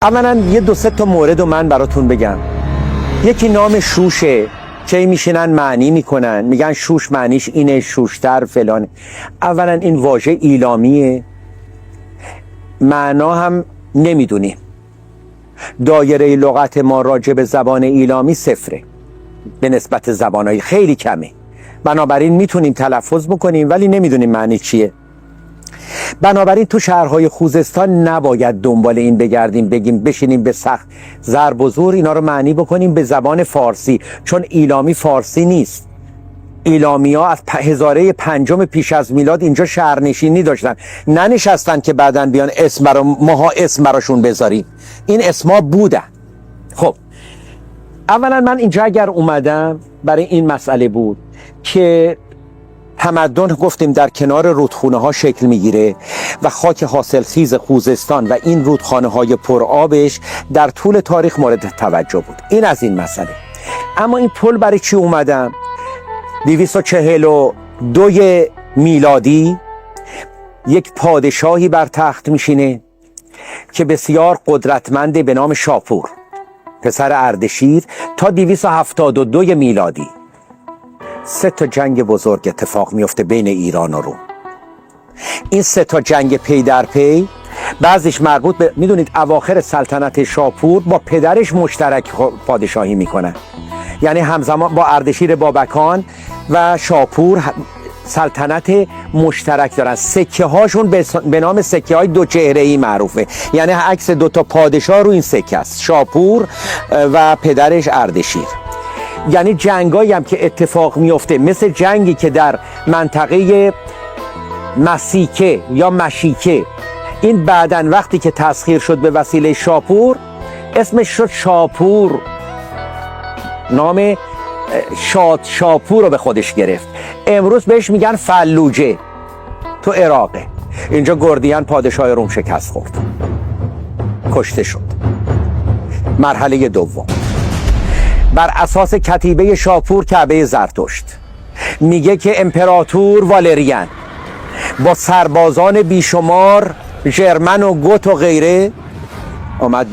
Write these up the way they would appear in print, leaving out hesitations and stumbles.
اولا یه دو سه تا مورد رو من براتون بگم. یکی نام شوشه که میشینن معنی میکنن، میگن شوش معنیش اینه، شوشتر فلان. اولا این واژه ایلامیه، معنا هم نمیدونیم. دایره لغت ما راجع به زبان ایلامی صفره به نسبت زبانهای خیلی کمه، بنابراین میتونیم تلفظ بکنیم ولی نمیدونیم معنی چیه. بنابراین تو شهرهای خوزستان نباید دنبال این بگردیم بگیم بشینیم به سخت ضرب و زور اینا رو معنی بکنیم به زبان فارسی، چون ایلامی فارسی نیست. ایلامی ها از هزاره پنجم پیش از میلاد اینجا شهرنشینی داشتن، ننشستن که بعدن بیان ماها اسم براشون بذاریم. این اسما بودن. خب اولا من اینجا اگر اومدم برای این مسئله بود که تمدن گفتیم در کنار رودخونه ها شکل میگیره و خاک حاصلخیز خوزستان و این رودخانه های پرآبش در طول تاریخ مورد توجه بود. این از این مسئله. اما این پل برای چی اومدم؟ 242 میلادی یک پادشاهی بر تخت میشینه که بسیار قدرتمنده به نام شاپور پسر اردشیر تا 272 میلادی 3 تا جنگ بزرگ اتفاق میفته بین ایران و روم. این 3 تا جنگ پی در پی، بعضیش مربوط به میدونید اواخر سلطنت شاپور با پدرش مشترک پادشاهی میکنن، یعنی همزمان با اردشیر بابکان و شاپور سلطنت مشترک دارن. سکه هاشون به نام سکه های دو چهره ای معروفه، یعنی عکس 2 تا پادشاه رو این سکه است، شاپور و پدرش اردشیر. یعنی جنگایی هم که اتفاق میفته مثل جنگی که در منطقه مسیکه یا مشیکه، این بعدن وقتی که تسخیر شد به وسیله شاپور اسمش شد شاپور، نام شاپور رو به خودش گرفت. امروز بهش میگن فلوجه، تو عراقه. اینجا گردیان پادشاه روم شکست خورد، کشته شد. مرحله دوم بر اساس کتیبه شاپور کعبه زرتشت میگه که امپراتور والریان با سربازان بیشمار ژرمن و گوت و غیره آمد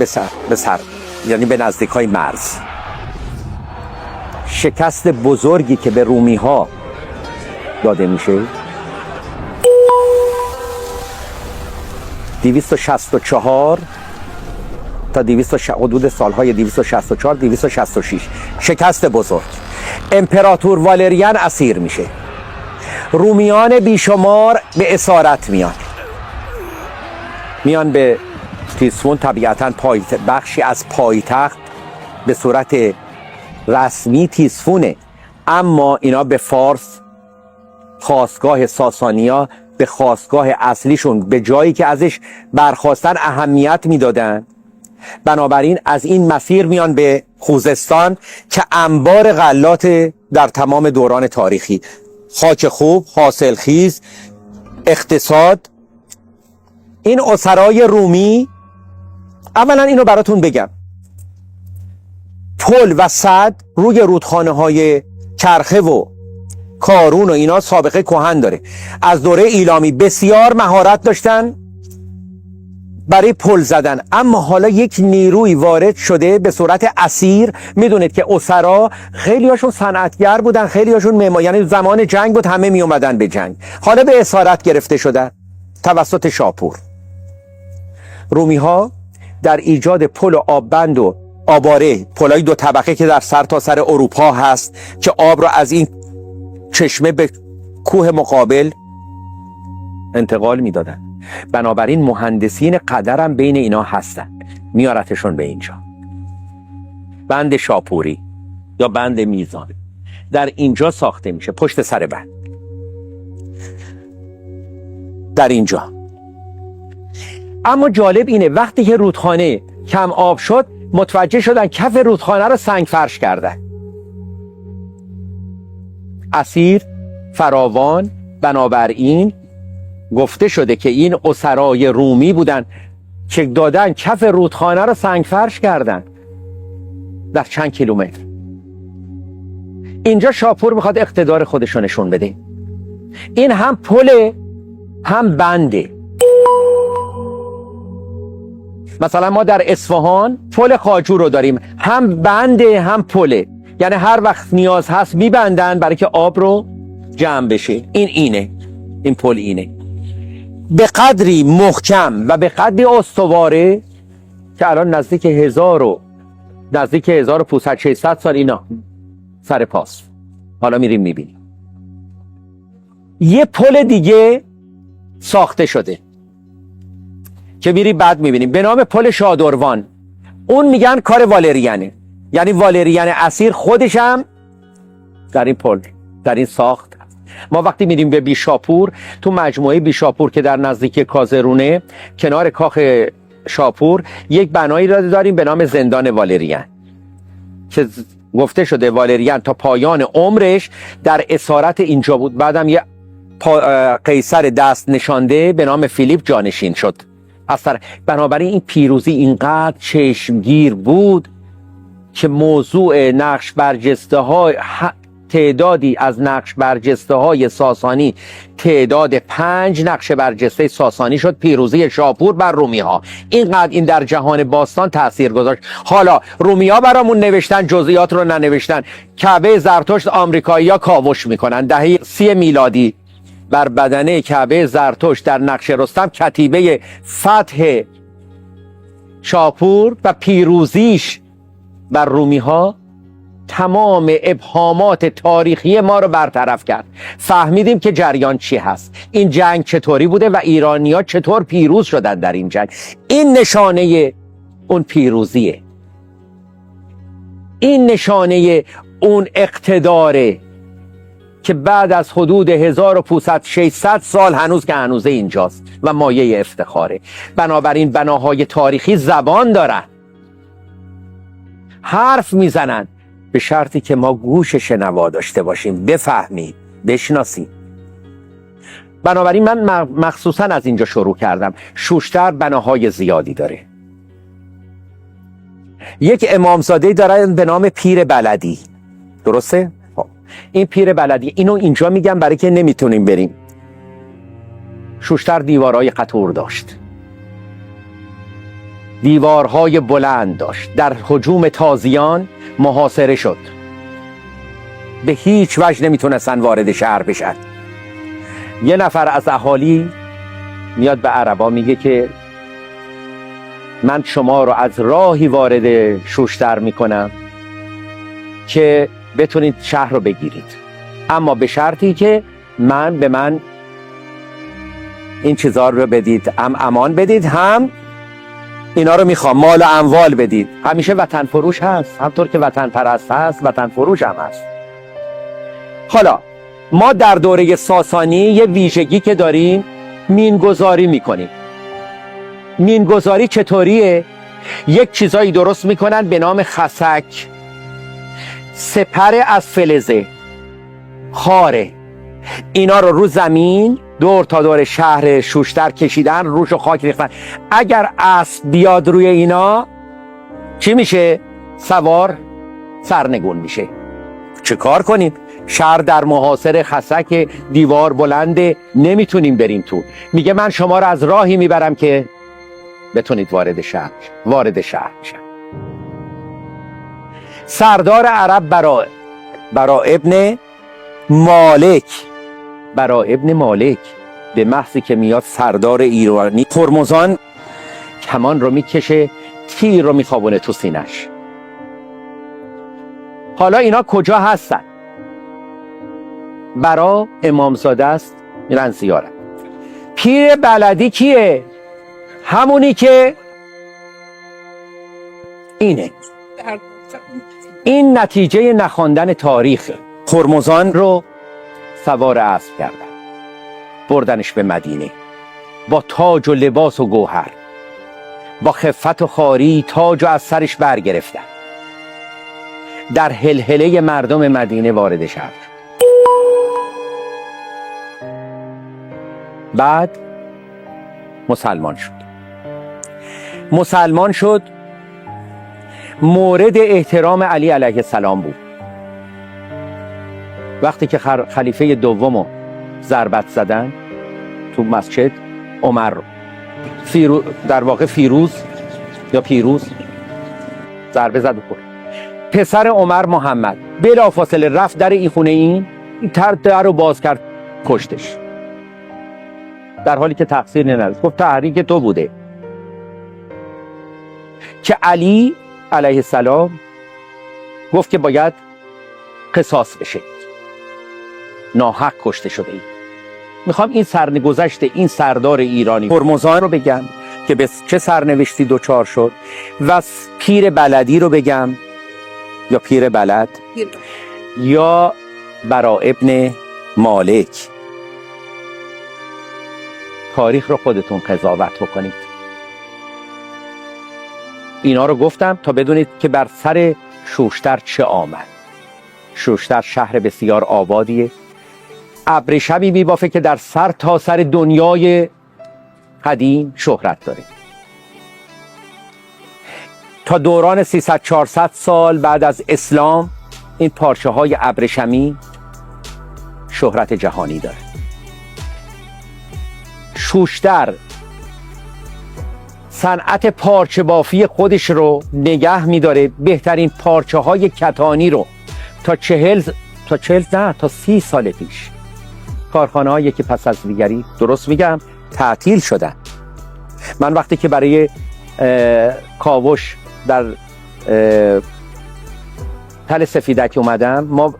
به سر یعنی به نزدیک های مرز. شکست بزرگی که به رومی ها داده میشه 264 تا حدود سالهای 264 266 شکست بزرگ. امپراتور والریان اسیر میشه، رومیان بیشمار به اسارت میان به تیسفون، طبیعتاً بخشی از پایتخت به صورت رسمی تیسفونه، اما اینا به فارس، خاستگاه ساسانیا، به خاستگاه اصلیشون، به جایی که ازش برخواستن اهمیت میدادن. بنابراین از این مسیر میان به خوزستان که انبار غلات در تمام دوران تاریخی، خاک خوب، حاصلخیز، اقتصاد. این اسرای رومی، اولا اینو براتون بگم، پل و سد روی رودخانه های کرخه و کارون و اینا سابقه کهن داره. از دوره ایلامی بسیار مهارت داشتن برای پل زدن، اما حالا یک نیروی وارد شده به صورت اسیر. میدونید که اسرا خیلی هاشون صنعتگر بودن، خیلی هاشون یعنی زمان جنگ بود همه می اومدن به جنگ، حالا به اسارت گرفته شدن توسط شاپور. رومی ها در ایجاد پل و آببند و آباره، پلای 2 طبقه که در سر تا سر اروپا هست که آب رو از این چشمه به کوه مقابل انتقال میدادن. بنابراین مهندسین قدرم بین اینا هستن، میارتشون به اینجا. بند شاپوری یا بند میزان در اینجا ساخته میشه، پشت سر بند در اینجا. اما جالب اینه وقتی که رودخانه کم آب شد متوجه شدن کف رودخانه رو سنگ فرش کردن. اسیر فراوان، بنابراین گفته شده که این اسرای رومی بودن که دادن کف رودخانه رو سنگ فرش کردن در چند کیلومتر. اینجا شاپور میخواد اقتدار خودش رو نشون بده. این هم پله هم بنده. مثلا ما در اصفهان پل خواجو رو داریم، هم بنده هم پله، یعنی هر وقت نیاز هست میبندن برای که آب رو جمع بشه. این پل اینه، به قدری محکم و به قدری استواره که الان نزدیک 1500-1600 سال اینا سر پاس. حالا میریم میبینیم یه پل دیگه ساخته شده که میری بعد میبینیم به نام پل شادروان. اون میگن کار والریانه، یعنی والریان اسیر خودش هم در این پل، در این ساخت. ما وقتی میریم به بیشاپور، تو مجموعه بیشاپور که در نزدیکی کازرونه کنار کاخ شاپور، یک بنایی را داریم به نام زندان والریان که گفته شده والریان تا پایان عمرش در اسارت اینجا بود. بعدم یه قیصر دست نشانده به نام فیلیپ جانشین شد. بنابراین این پیروزی اینقدر چشمگیر بود که موضوع نقش برجسته های تعدادی از نقش برجسته های ساسانی، تعداد 5 نقش برجسته ساسانی شد پیروزی شاپور بر رومی ها. اینقدر این در جهان باستان تأثیر گذاشت. حالا رومی ها برامون نوشتن، جزئیات رو ننوشتن. کعبه زرتشت آمریکایی ها کاوش میکنن. دهه 30 میلادی بر بدنه کعبه زرتشت در نقش رستم کتیبه فتح شاپور و پیروزیش بر رومی ها تمام ابهامات تاریخی ما رو برطرف کرد. فهمیدیم که جریان چی هست، این جنگ چطوری بوده و ایرانی‌ها چطور پیروز شدن در این جنگ. این نشانه اون پیروزیه، این نشانه اون اقتداره که بعد از حدود 1500-600 سال هنوز اینجاست و مایه افتخاره. بنابراین بناهای تاریخی زبان دارن، حرف میزنن، به شرطی که ما گوش شنوا داشته باشیم، بفهمیم، بشناسیم. بنابراین من مخصوصا از اینجا شروع کردم. شوشتر بناهای زیادی داره. یک امامزاده داره به نام پیر بلدی، درسته؟ این پیر بلدی، اینو اینجا میگم برای که نمیتونیم بریم. شوشتر دیوارهای قطور داشت، دیوارهای بلند داشت، در هجوم تازیان محاصره شد، به هیچ وجه نمیتونستن وارد شهر بشن. یه نفر از اهالی میاد به عربا میگه که من شما رو از راهی وارد شوشتر میکنم که بتونید شهر رو بگیرید، اما به شرطی که به من این چیزا رو بدید، هم امان بدید، هم اینا رو میخوام مال و اموال بدید. همیشه وطن فروش هست، همطور که وطن پرست هست وطن فروش هم هست. حالا ما در دوره ساسانی یه ویژگی که داریم، مینگذاری میکنیم. مینگذاری چطوریه؟ یک چیزایی درست میکنن به نام خسک، سپر از فلزه، خاره، اینا رو زمین دور تا دور شهر شوشتر کشیدن، روش خاک ریختن. اگر اسب بیاد روی اینا چی میشه؟ سوار سرنگون میشه. چه کار کنیم؟ شهر در محاصره خسک، دیوار بلنده، نمیتونیم بریم تو. میگه من شما رو از راهی میبرم که بتونید وارد شهر میشن. سردار عرب برا ابن مالک به محضی که میاد سردار ایرانی، هرمزان کمان رو میکشه، تیر رو میخوابونه تو سینش. حالا اینا کجا هستن؟ برا امامزاده است، میرن زیارت. پیر بلدی کیه؟ همونی که اینه. این نتیجه نخواندن تاریخ. هرمزان رو سوار اسب کردن، بردنش به مدینه با تاج و لباس و گوهر، با خفت و خواری تاج و از سرش برگرفتن. در هلهله مردم مدینه وارد شد. بعد مسلمان شد. مورد احترام علی علیه السلام بود. وقتی که خلیفه دومو ضربت زدن تو مسجد، عمر رو در واقع فیروز یا پیروز ضربه زد و خورد. پسر عمر محمد بلافاصله رفت در این خونه، این در رو باز کرد، کشتش، در حالی که تقصیر نداشت. گفت تحریک تو بوده. که علی علیه السلام گفت که باید قصاص بشه، ناحق کشته شده ای. میخوام این سرنگذشت این سردار ایرانی هرمزان رو بگم که به چه سرنوشتی دوچار شد، و پیر بلدی رو بگم، یا پیر بلد یا برا ابن مالک. تاریخ رو خودتون قضاوت بکنید. اینا رو گفتم تا بدونید که بر سر شوشتر چه آمد. شوشتر شهر بسیار آبادیه، ابریشمی میبافه که در سر تا سر دنیای قدیم شهرت داره. تا دوران 300-400 سال بعد از اسلام این پارچه های ابریشمی شهرت جهانی داره. شوشتر صنعت پارچه بافی خودش رو نگه میداره. بهترین پارچه های کتانی رو تا 30 سال پیش کارخانه هایی که پس از دیگری، درست میگم، تعطیل شدن. من وقتی که برای کاوش در تل سفیدک اومدم، ما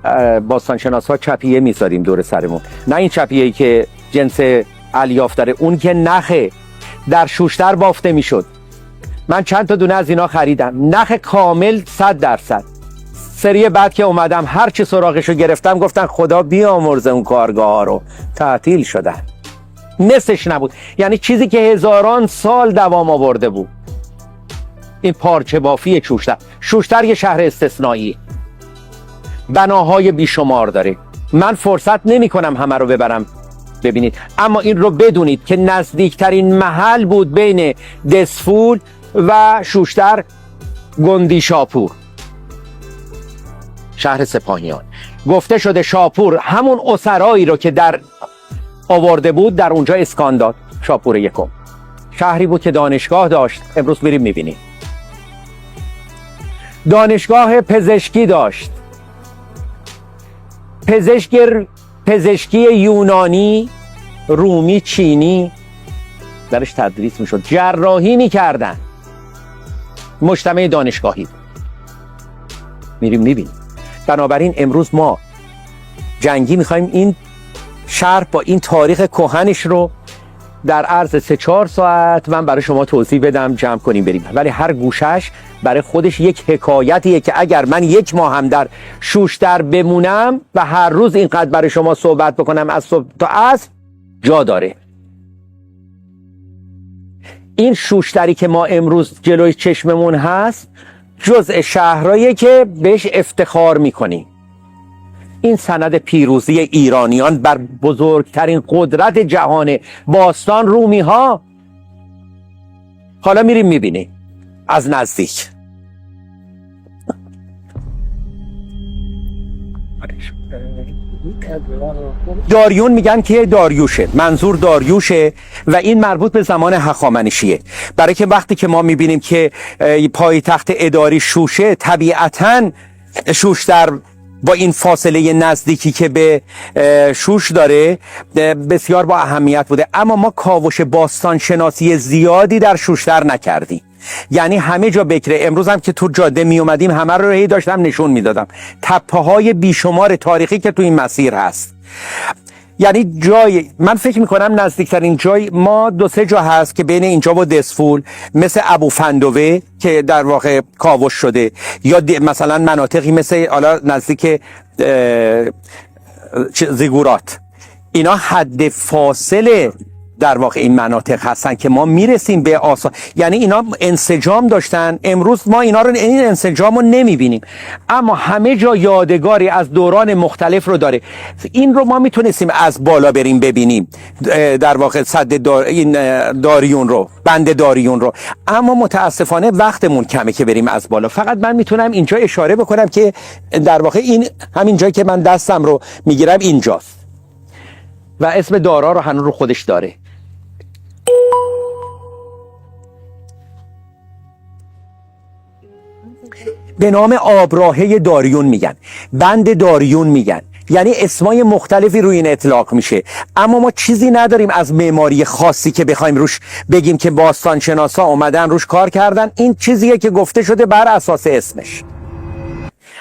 باستانشناس ها چپیه میذاریم دور سرمون، نه این چپیه‌ای که جنس الیاف داره، اون که نخه در شوشتر بافته میشد. من چند تا دونه از اینا خریدم، نخ کامل 100%. سری بعد که اومدم هر چی سراغشو گرفتم گفتن خدا بیامرزه اون کارگاه ها رو، تعطیل شدن، نصفش نبود. یعنی چیزی که هزاران سال دوام آورده بود. این پارچه بافی شوشتر یه شهر استثنایی، بناهای بیشمار داره. من فرصت نمی کنم همه رو ببرم ببینید، اما این رو بدونید که نزدیکترین محل بود بین دسفول و شوشتر گندی شاپور، شهر سپاهیان. گفته شده شاپور همون اسرایی رو که در آورده بود در اونجا اسکان داد. شاپور یکم شهری بود که دانشگاه داشت، امروز میریم میبینیم. دانشگاه پزشکی داشت، پزشکی یونانی، رومی، چینی درش تدریس میشد، جراحی میکردن، مجتمع دانشگاهی. میریم میبینیم. بنابراین امروز ما جنگی میخوایم این شهر با این تاریخ کهنش رو در عرض 3-4 ساعت من برای شما توضیح بدم، جمع کنیم بریم. ولی هر گوشش برای خودش یک حکایتیه که اگر من 1 ماه هم در شوشتر بمونم و هر روز اینقدر برای شما صحبت بکنم از صبح تا عصر، جا داره. این شوشتری که ما امروز جلوی چشممون هست جزء شهرهایی که بهش افتخار میکنیم. این سند پیروزی ایرانیان بر بزرگترین قدرت جهان باستان، رومی ها. حالا میریم میبینیم از نزدیک. داریون میگن که داریوشه، منظور داریوشه و این مربوط به زمان هخامنشیه. برای که وقتی که ما میبینیم که پایتخت اداری شوشه، طبیعتاً شوشتر با این فاصله نزدیکی که به شوش داره بسیار با اهمیت بوده. اما ما کاوش باستان شناسی زیادی در شوشتر نکردیم. یعنی همه جا بکره. امروز هم که تو جاده می اومدیم همه رو هی داشتم نشون میدادم، تپه های بیشمار تاریخی که تو این مسیر هست. یعنی جای، من فکر میکنم نزدیکترین جای ما 2-3 جا هست که بین اینجا و دسفول، مثل ابوفندوه که در واقع کاوش شده، یا مثلا مناطقی مثل حالا نزدیک زیگورات. اینا حد فاصله در واقع این مناطق هستن که ما میرسیم به یعنی اینا انسجام داشتن. امروز ما اینا رو، این انسجام رو نمیبینیم، اما همه جا یادگاری از دوران مختلف رو داره. این رو ما میتونستیم از بالا بریم ببینیم، در واقع سد این داریون رو، بند داریون رو، اما متاسفانه وقتمون کمه که بریم از بالا. فقط من میتونم اینجا اشاره بکنم که در واقع این همین جایی که من دستم رو میگیرم اینجاست و اسم دارا رو هنوز رو خودش داره. به نام آبراهه داریون میگن، بند داریون میگن، یعنی اسمای مختلفی روی این اطلاق میشه. اما ما چیزی نداریم از معماری خاصی که بخوایم روش بگیم که باستانشناسا اومدن روش کار کردن. این چیزیه که گفته شده بر اساس اسمش.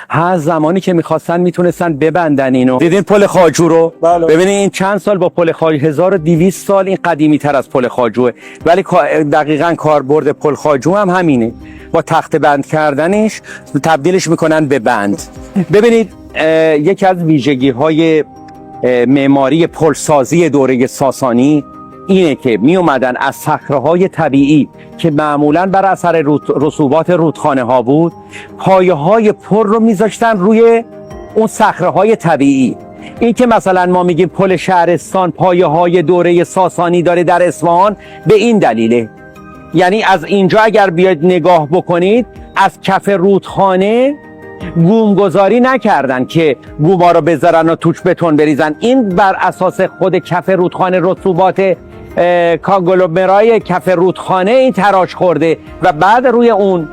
هر زمانی که میخواستن میتونستن ببندن اینو. دیدین پل خواجو رو؟ بله. ببینید این چند سال با پل خواجو، 1200 سال این قدیمی تر از پل خواجوه، ولی دقیقاً کاربرد پل خواجو هم همینه. با تخت بند کردنش تبدیلش میکنن به بند. ببینید یکی از ویژگی های معماری پلسازی دوره ساسانی اینه که می اومدن از صخره‌های طبیعی که معمولاً بر اثر رسوبات رودخانه ها بود، پایه های پل رو میذاشتن روی اون صخره‌های طبیعی. این که مثلا ما میگیم پل شهرستان پایه های دوره ساسانی داره در اصفهان، به این دلیله. یعنی از اینجا اگر بیاید نگاه بکنید، از کف رودخانه گومگذاری نکردن که گوما رو بذارن و توش بتون بریزن. این بر اساس خود کف رودخانه، رطوبات کانگلومرای کف رودخانه این تراش خورده و بعد روی اون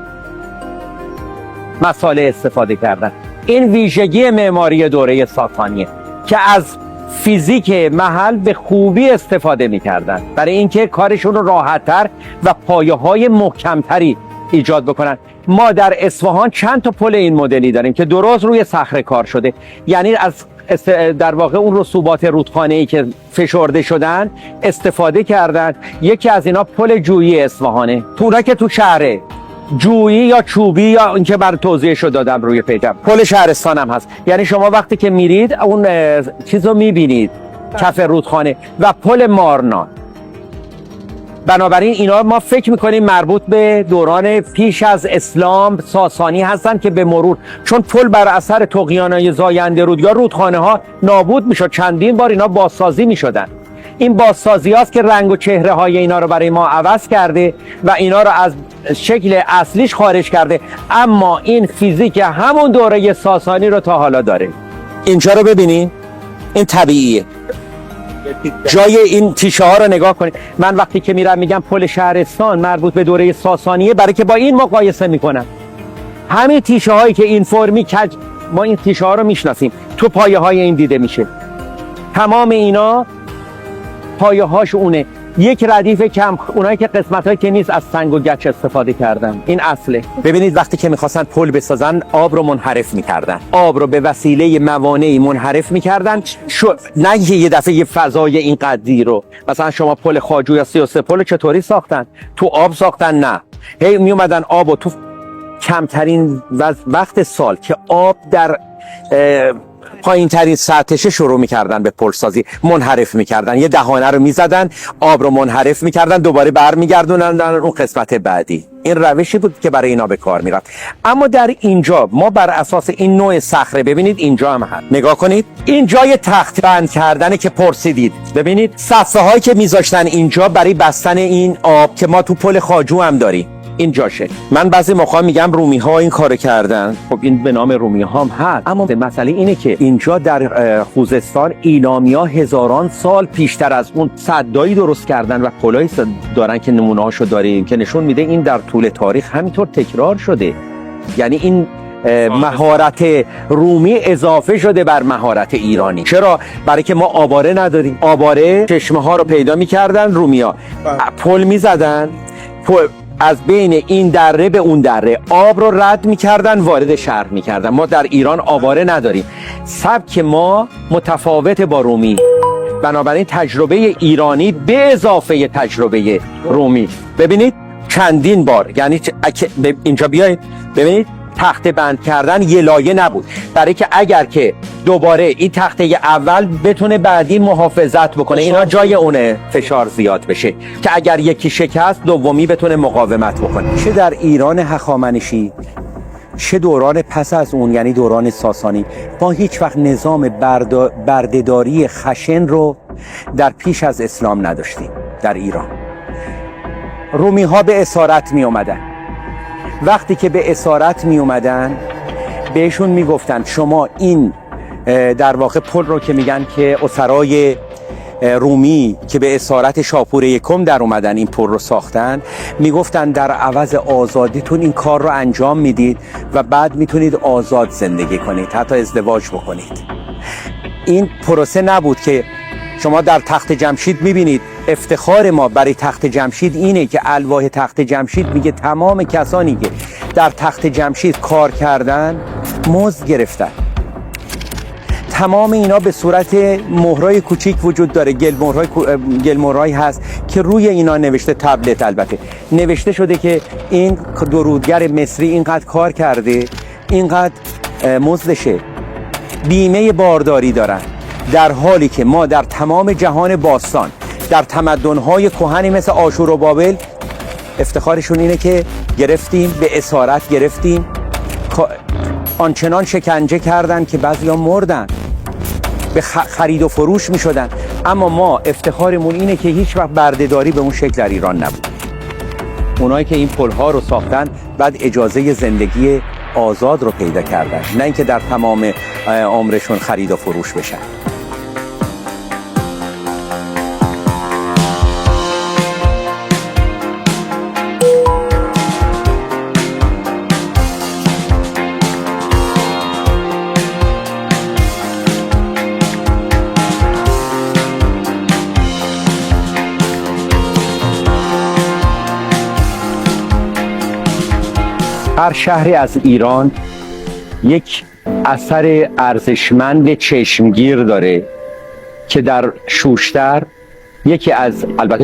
مساله استفاده کردن. این ویژگی معماری دوره ساسانیه که از فیزیک محل به خوبی استفاده میکردن برای اینکه کارشون رو راحت‌تر و پایه‌های محکم‌تری ایجاد بکنن. ما در اصفهان چند تا پل این مدلی داریم که درست روی صخره کار شده، یعنی از در واقع اون رسوبات رودخانه‌ای که فشرده شدن استفاده کردن. یکی از اینا پل جویی اصفهانه، تو که تو شهره جویی یا چوبی یا اینکه بر توضیحشو دادم روی پیجم. پل شهرستان هم هست، یعنی شما وقتی که میرید اون چیزو میبینید کف رودخانه. و پل مارنا. بنابراین اینا ما فکر میکنیم مربوط به دوران پیش از اسلام ساسانی هستن که به مرور، چون پل بر اثر طغیانای زاینده رود یا رودخانه ها نابود میشد، چندین بار اینا بازسازی میشدن. این بازسازی هاست که رنگ و چهره های اینا رو برای ما عوض کرده و اینا رو از شکل اصلیش خارج کرده، اما این فیزیک همون دوره ساسانی رو تا حالا داره. اینجا رو ببینین، این طبیعیه. جای این تیشه ها رو نگاه کنید. من وقتی که میرم میگم پل شهرستان مربوط به دوره ساسانیه، برای که با این مقایسه میکنم. همین تیشه هایی که این فرمی کج، ما این تیشه ها رو میشناسیم، تو پایه های این دیده میشه. تمام اینا پایه هاش اونه. یک ردیف کم، اونایی که قسمت هایی که نیست از سنگ و گچ استفاده کردن. این اصله. ببینید وقتی که میخواستن پل بسازن آب رو منحرف میکردن، آب رو به وسیله موانعی منحرف میکردن. نه یه دفعه یه فضای این قدری رو، مثلا شما پل خواجو یا 33 پل چطوری ساختن؟ تو آب ساختن؟ نه، هی میومدن آب رو تو کمترین وقت سال که آب در پایین ترین سطحش شروع میکردن به پل سازی، منحرف میکردن، یه دهانه رو میزدن، آب رو منحرف میکردن، دوباره برمیگردوندن اون قسمت بعدی. این روشی بود که برای اینا به کار میرفت. اما در اینجا ما بر اساس این نوع صخره، ببینید اینجا هم هست، نگاه کنید، این جای تخت بند کردنه که پرسیدید. ببینید صفحه هایی که میذاشتن اینجا برای بستن این آب که ما تو پل خواجو هم داریم، این جاشه. من بعضی موقع میگم رومی ها این کار کردن، خب این به نام رومی ها هم هست، اما مسئله اینه که اینجا در خوزستان ایلامیا هزاران سال پیشتر از اون سدایی درست کردن و پلایی دارن که نمونه هاشو داریم که نشون میده این در طول تاریخ همینطور تکرار شده. یعنی این مهارت رومی اضافه شده بر مهارت ایرانی. چرا؟ برای که ما آواره نداریم. آواره چشمه ها رو پیدا میکردن رومیا، پل میزدن، از بین این دره به اون دره آب رو رد میکردن، وارد شهر میکردن. ما در ایران آواره نداریم. سبک ما متفاوت با رومی، بنابراین تجربه ایرانی به اضافه تجربه رومی. ببینید چندین بار، یعنی اینجا بیایید ببینید تخته بند کردن یه لایه نبود، برای که اگر که دوباره این تخته اول بتونه بعدی محافظت بکنه، اینا جای اونه فشار زیاد بشه که اگر یکی شکست دومی بتونه مقاومت بکنه. چه در ایران هخامنشی چه دوران پس از اون، یعنی دوران ساسانی، ما هیچ وقت نظام بردهداری خشن رو در پیش از اسلام نداشتیم در ایران. رومی ها به اسارت می اومدن. وقتی که به اسارت می اومدن بهشون می گفتن شما این در واقع پل رو که میگن که اسرای رومی که به اسارت شاپور یکم در اومدن این پل رو ساختن، میگفتن در عوض آزادیتون این کار رو انجام میدید و بعد میتونید آزاد زندگی کنید، حتی ازدواج بکنید. این پروسه نبود که شما در تخت جمشید میبینید. افتخار ما برای تخت جمشید اینه که الواح تخت جمشید میگه تمام کسانی که در تخت جمشید کار کردن مزد گرفتن. تمام اینا به صورت مهرای کوچیک وجود داره، گلمهرهایی هست که روی اینا نوشته، تبلت البته نوشته شده که این درودگر مصری اینقدر کار کرده، اینقدر مزدشه، بیمه بارداری دارن. در حالی که ما در تمام جهان باستان، در تمدن‌های کهنی مثل آشور و بابل، افتخارشون اینه که گرفتیم، به اسارت گرفتیم، آنچنان شکنجه کردن که بعضیا مردن، به خرید و فروش می شدن. اما ما افتخارمون اینه که هیچ وقت بردهداری به اون شکل در ایران نبود. اونایی که این پلها رو ساختن بعد اجازه زندگی آزاد رو پیدا کردن، نه اینکه در تمام عمرشون خرید و فروش بشن. هر شهری از ایران یک اثر ارزشمند چشمگیر داره که در شوشتر یکی از، البته